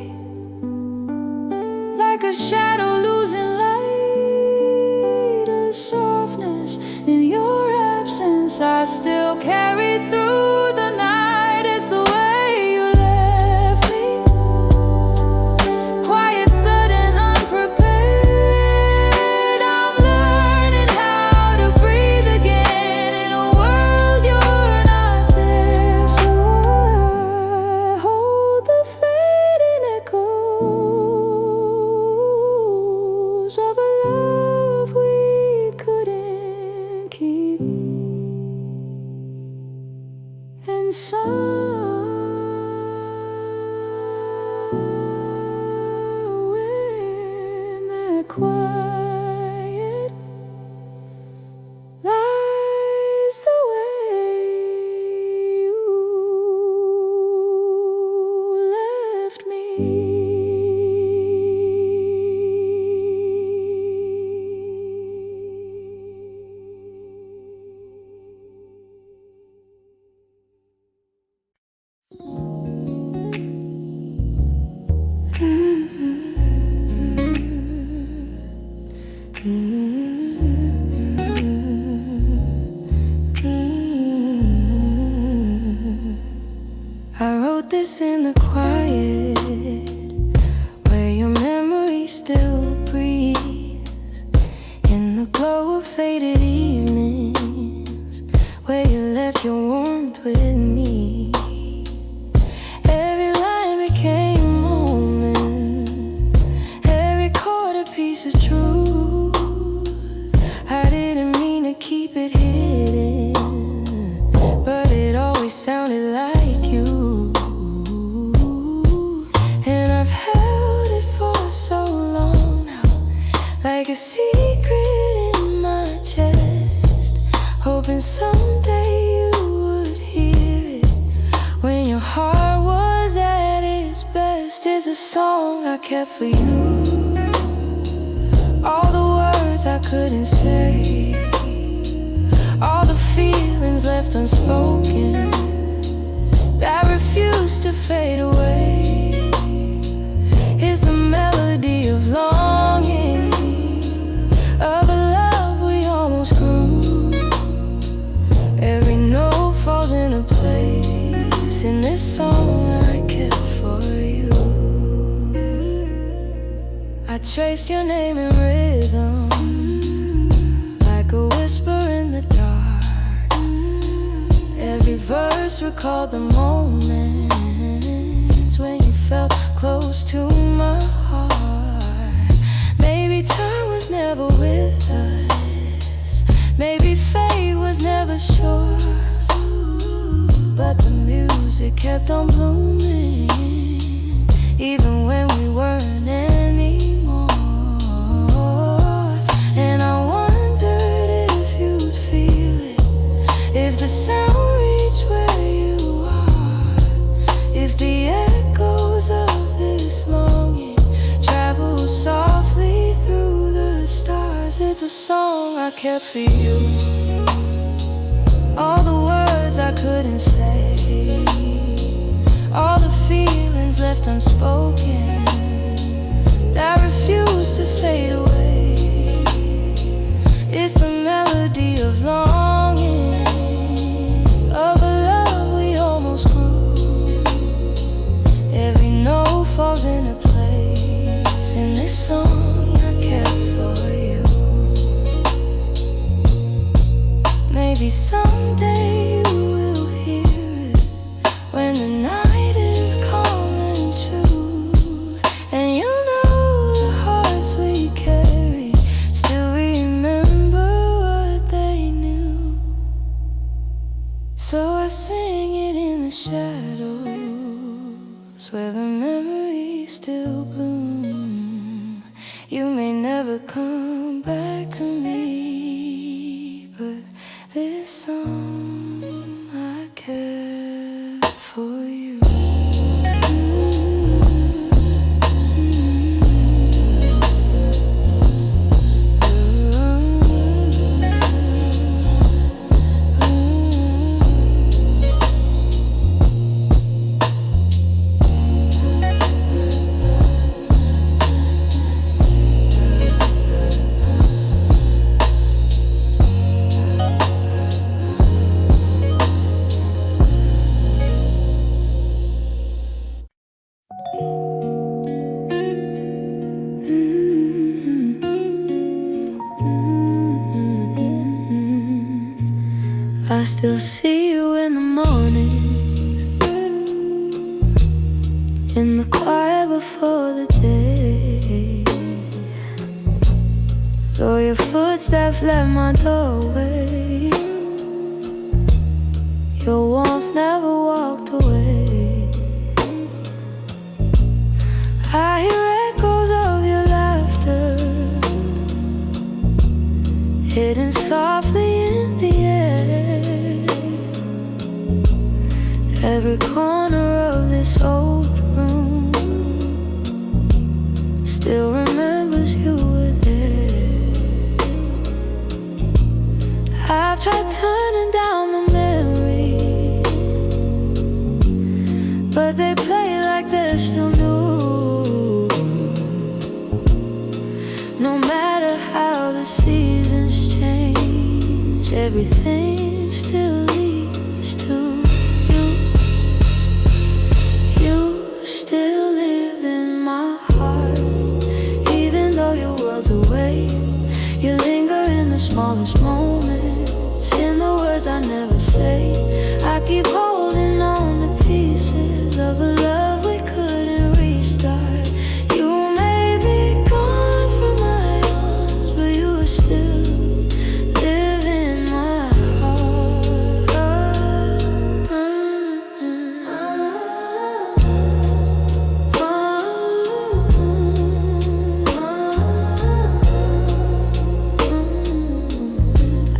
like a shadow losing light, a softness in your absence I still carried through the night. It's the way you left me, quiet lies the way you left me. I wrote this in the quiet, where your memory still breathes, in the glow of faded evenings, where you left your warmth with me. Every line became a moment, every chord a piece of truth. I didn't mean to keep it hidden, but it always sounded like you. And I've held it for so long now, like a secret in my chest, hoping someday you would hear it when your heart was at its best. It's a song I kept for you, all the words I couldn't say, all the feelings left unspoken that refuse to fade away. It's the melody of longing, of a love we almost grew. Every note falls into place in this song I kept for you. I traced your name in rhythm, like a whisper in the dark. Every verse recalled the moments when you felt close to my heart. Maybe time was never with us, maybe fate was never sure, but the music kept on blooming, even when we weren't anymore. And I wondered if you'd feel it, if the sound reached where you are, if the echoes of this longing travel softly through the stars. It's a song I kept for you, all the words I couldn't say, all the feelings left unspoken that refuse to fade away. It's the melody of longing, of a love we almost grew. Every note falls into place in this song I kept for you. Maybe someday you will hear it when the night is calm and true, and you'll know the hearts we carry still remember what they knew. So I sing it in the shadows, where the memories still bloom. You may never come back to me, but this song I kept for you. I still see you in the mornings, in the quiet before the day. Though your footsteps left my doorway, your warmth never walked away. I hear echoes of your laughter hidden softly in the air. Every corner of this old room still remembers you were there. I've tried turning down the memories, but they play like they're still new. No matter how the seasons change, everything still leads to you. You still live in my heart, even though your world's away. You linger in the smallest moments, in the words I never say. I keep holding on to pieces of a love we couldn't restart. You may be gone from my arms, but you are still live in my heart.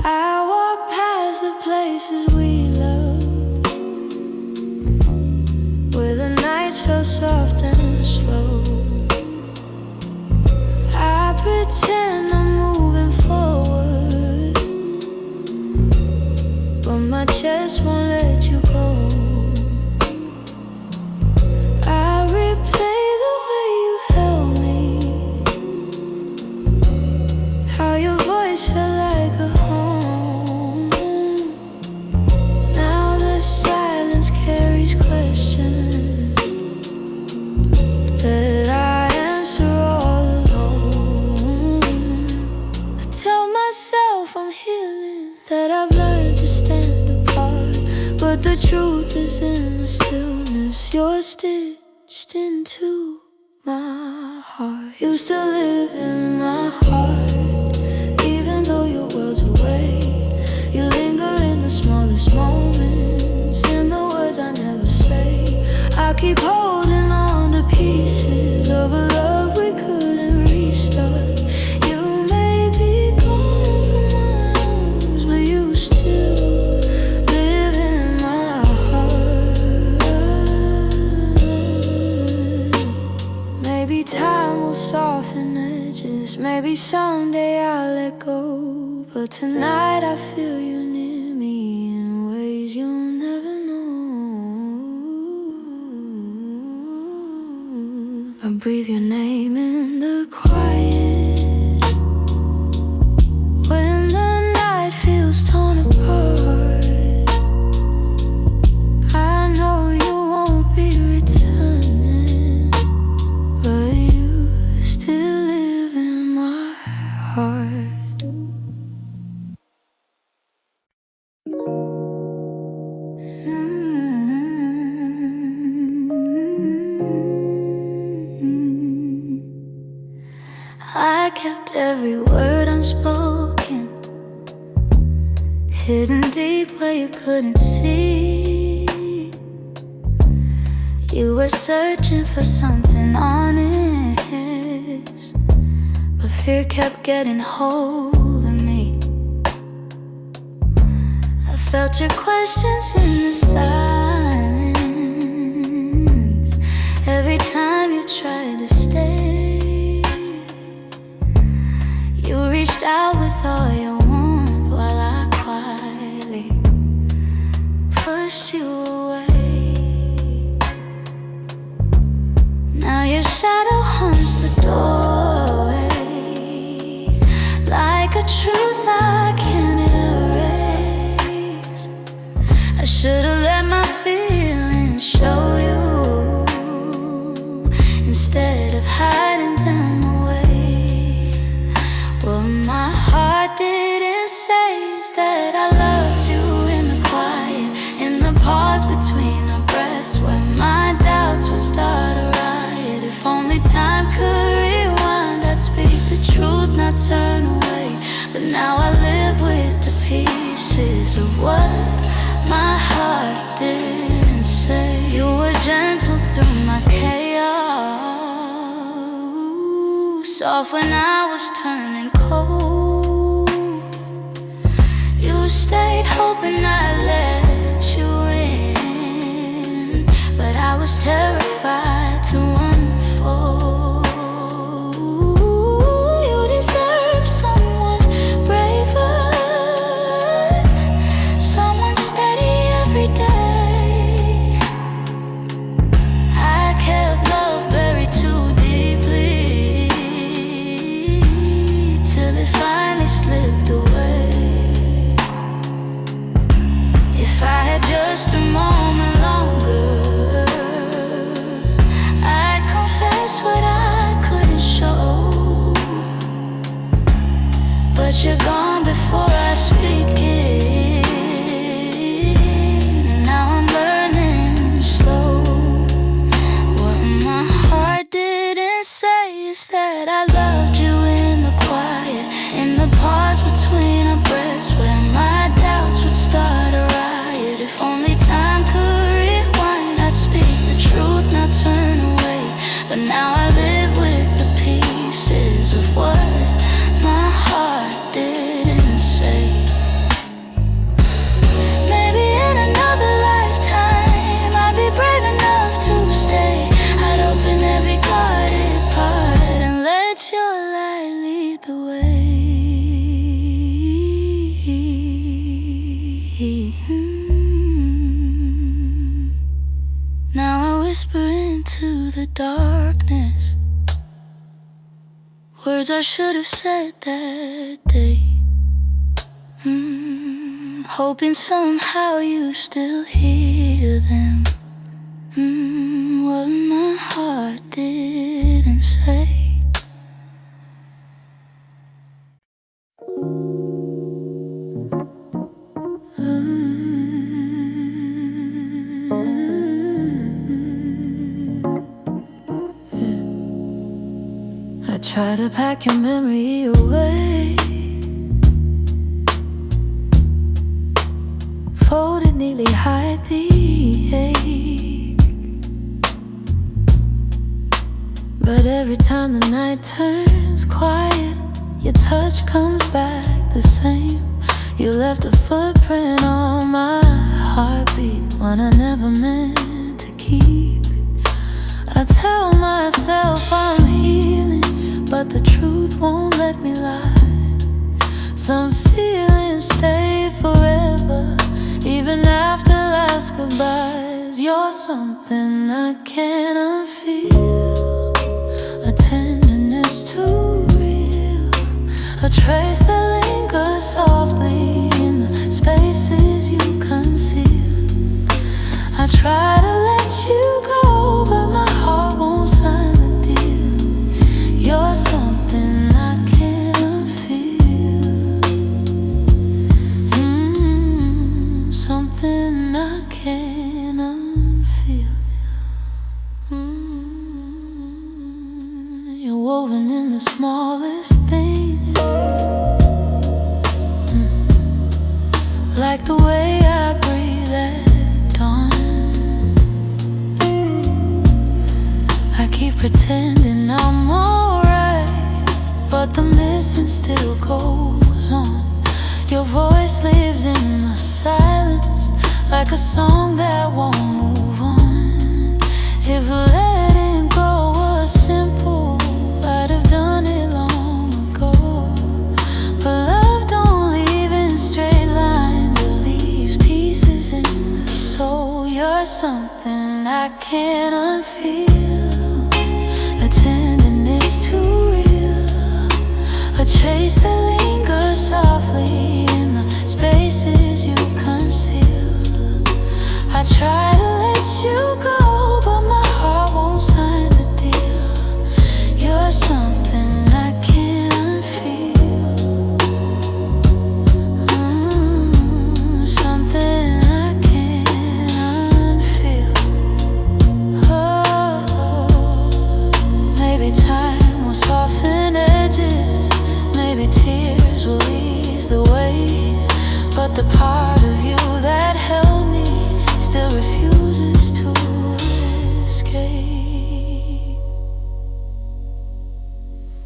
I walk past the places we loved, where the nights felt soft and slow. I pretend I'm moving forward, but my chest won't let you go. I replay the way you held me, how your voice felt like a home. Now the silence carries questions that I answer all alone. I tell myself I'm healing, that I've learned to stand apart, but the truth is in the stillness. You're stitched into my heart. You still live in my heart, even though your world's away. You linger in the smallest moments, in the words I never say. I keep holding on to pieces of a love we couldn't restart. You may be gone from my arms, but you still live in my heart. Maybe time will soften edges, maybe someday I'll let go, but tonight I feel you near me in ways you'll never know. I breathe your name in the quiet, when the night feels torn apart. I know you won't be returning, but you still live in my heart. I kept every word unspoken, hidden deep where you couldn't see. You were searching for something honest, but fear kept getting hold of me. I felt your questions in the silence, every time you tried to stay. You reached out with all your warmth while I quietly pushed you away. Now your shadow haunts the doorway, like a truth I can't erase. I should've let my feelings show you, instead of hiding them away. What my heart didn't say is that I loved you in the quiet, in the pause between our breaths, where my doubts would start a riot. If only time could rewind, I'd speak the truth, not turn away. But now I live with the pieces of what my heart didn't say. You were gentle through my chaos, soft when I was turning cold. hoping I'd let you in, but I was terrified to unfold. You deserve someone braver, someone steady every day. I kept love buried too deeply till it finally slipped away. If I had just a moment longer, I'd confess what I couldn't show. But you're gone before I speak it. Now I'm learning slow. What my heart didn't say is that I loved you in the quiet, in the pause between our breaths, where my doubts would start a riot. If only time could rewind, I'd speak the truth, not turn away. But now I live with the pieces of what my heart didn't say. Maybe in another lifetime I'd be brave enough to stay. I'd open every guarded part and let your light lead the way. Now I whisper into the darkness words I should have said that day. Hoping somehow you still hear them. What my heart didn't say. I try to pack your memory away, folded neatly, hide the ache. But every time the night turns quiet, your touch comes back the same. You left a footprint on my heartbeat, one I never meant to keep. I tell myself I'm healing, but the truth won't let me lie. Some feelings stay forever, even after last goodbyes. You're something I can't unfeel, a tenderness too real, a trace that lingers softly in the spaces you conceal. I try to let you go, but my heart won't sign the deal. You're something I can't unfeel, something I can't unfeel. You're woven in the smallest things, like the way I breathe at dawn. I keep pretending I'm alright, but the missing still goes on. Your voice lives in the silence, like a song that won't move on. If letting go was simple, I'd have done it long ago. But love don't leave in straight lines, it leaves pieces in the soul. You're something I can't unfeel, a tenderness too real, a trace that lingers softly in the spaces you conceal. I try to let you go, but my heart won't sign the deal. You're something I can't unfeel, something I can't unfeel. Oh, maybe time will soften edges, maybe tears will ease the way. But the part of you that held me still refuses to escape.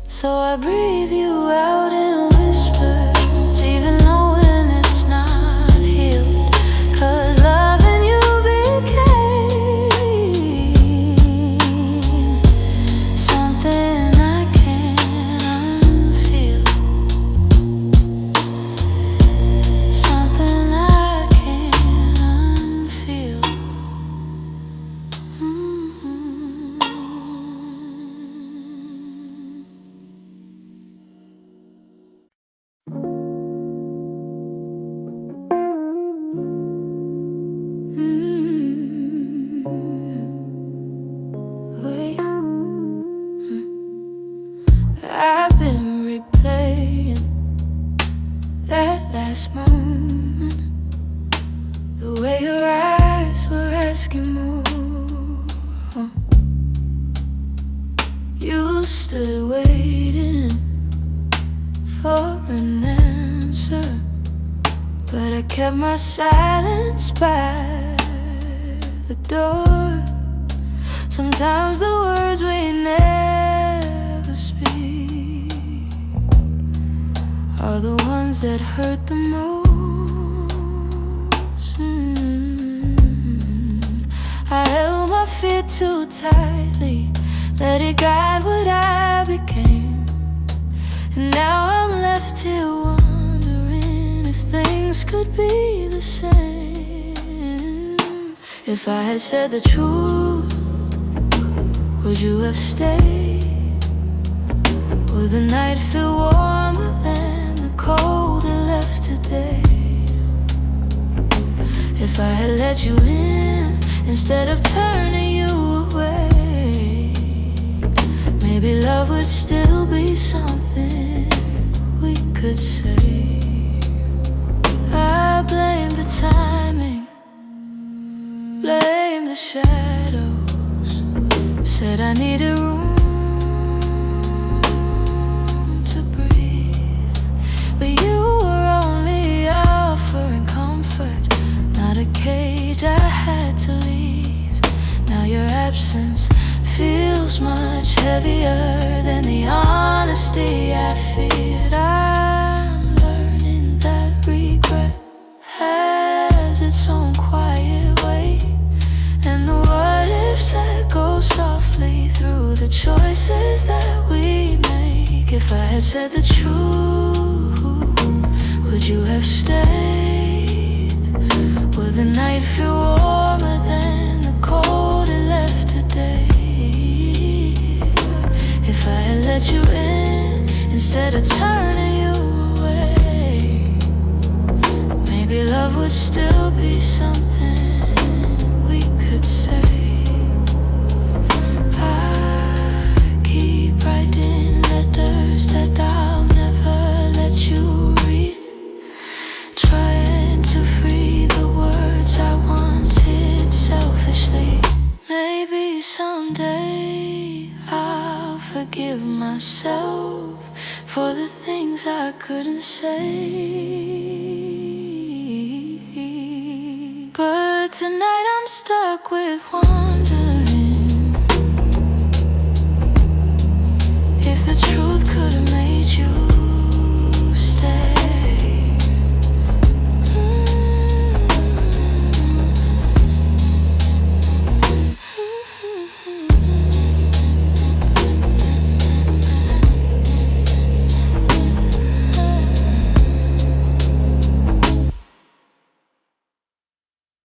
So I breathe you out in whispers, even knowing it's not healed. I've been replaying that last moment, the way your eyes were asking more. You stood waiting for an answer, but I kept my silence by the door. Sometimes the words we never speak are the ones that hurt the most. I held my fear too tightly, let it guide what I became. And now I'm left here wondering if things could be the same. If I had said the truth, would you have stayed? Would the night feel warmer than the cold it left today? If I had let you in instead of turning you away, maybe love would still be something we could say. I blame the timing, blame the shadows, said I needed room to breathe, but you were only offering comfort, not a cage I had to leave. Now your absence feels much heavier than the honesty I feared. I'm learning that regret has its own quiet way, and the what ifs that go softly through the choices that we make. If I had said the truth, would you have stayed? Would the night feel warmer than the cold it left today? If I had let you in instead of turning you away, maybe love would still be something we could say. I keep writing letters that I'll never let you read, trying to free the words I once hid selfishly. Maybe someday I'll forgive myself for the things I couldn't say. But tonight I'm stuck with one